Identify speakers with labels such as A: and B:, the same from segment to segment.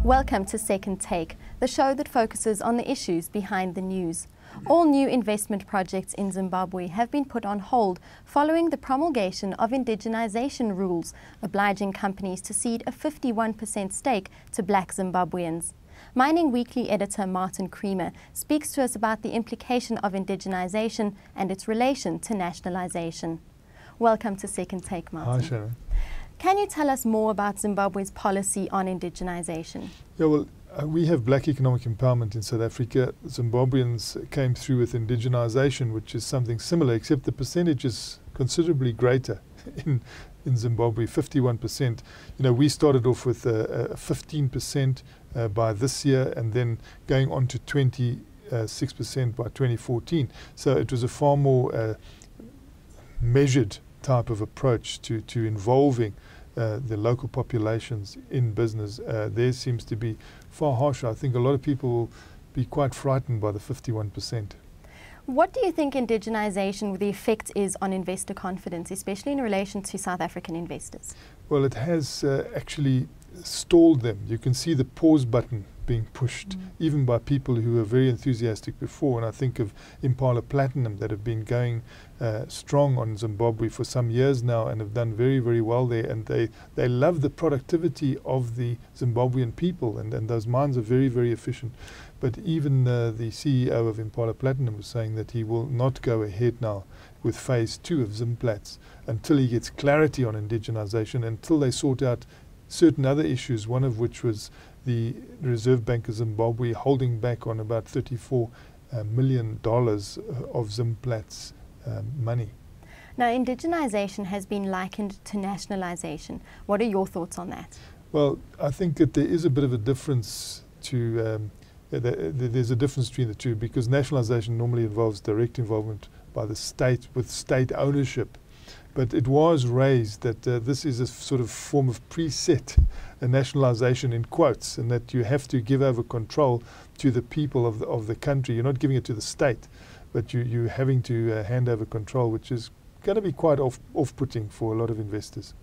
A: Welcome to Second Take, the show that focuses on the issues behind the news. All new investment projects in Zimbabwe have been put on hold following the promulgation of indigenisation rules, obliging companies to cede a 51% stake to black Zimbabweans. Mining Weekly editor Martin Creamer speaks to us about the implication of indigenisation and its relation to nationalisation. Welcome to Second Take, Martin.
B: Hi, Shannon.
A: Can you tell us more about Zimbabwe's policy on indigenisation?
B: Yeah, well, we have black economic empowerment in South Africa. Zimbabweans came through with indigenisation, which is something similar, except the percentage is considerably greater in Zimbabwe, 51%. You know, we started off with 15% by this year and then going on to 26% by 2014. So it was a far more measured type of approach to involving the local populations in business. Theirs seems to be far harsher. I think a lot of people will be quite frightened by the 51%.
A: What do you think indigenisation, the effect is on investor confidence, especially in relation to South African investors?
B: Well, it has actually stalled them. You can see the pause button being pushed, even by people who were very enthusiastic before. And I think of Impala Platinum that have been going strong on Zimbabwe for some years now and have done very, very well there. And they love the productivity of the Zimbabwean people, and those mines are very, very efficient. But even the CEO of Impala Platinum was saying that he will not go ahead now with phase 2 of Zimplats until he gets clarity on indigenisation, until they sort out certain other issues, one of which was the Reserve Bank of Zimbabwe holding back on about $34 million of Zimplats money.
A: Now, indigenisation has been likened to nationalisation. What are your thoughts on that?
B: Well, I think that there is a bit of a difference to there's a difference between the two, because nationalisation normally involves direct involvement by the state with state ownership. But it was raised that this is a sort of form of preset nationalisation in quotes, and that you have to give over control to the people of the country. You're not giving it to the state, but you're having to hand over control, which is going to be quite off-putting for a lot of investors.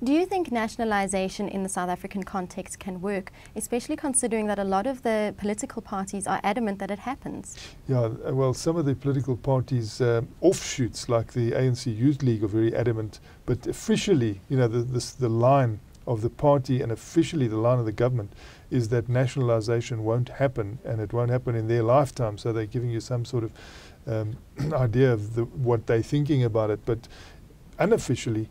A: Do you think nationalisation in the South African context can work, especially considering that a lot of the political parties are adamant that it happens? Yeah,
B: well, some of the political parties' offshoots, like the ANC Youth League, are very adamant. But officially, you know, the line of the party and officially the line of the government is that nationalisation won't happen, and it won't happen in their lifetime. So they're giving you some sort of idea of what they're thinking about it. But unofficially,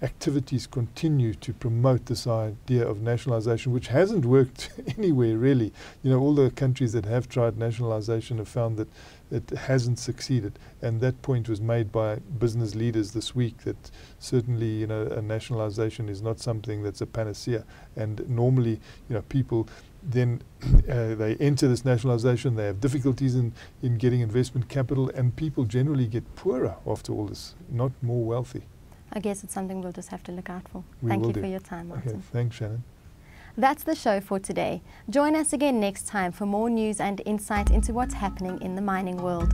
B: activities continue to promote this idea of nationalisation, which hasn't worked anywhere really. You know, all the countries that have tried nationalisation have found that it hasn't succeeded, and that point was made by business leaders this week, that certainly, you know, a nationalisation is not something that's a panacea. And normally, you know, people then they enter this nationalisation, they have difficulties in getting investment capital, and people generally get poorer after all this, not more wealthy.
A: I guess it's something we'll just have to look out for. Thank you for your time, Martin.
B: Okay, thanks, Shannon.
A: That's the show for today. Join us again next time for more news and insight into what's happening in the mining world.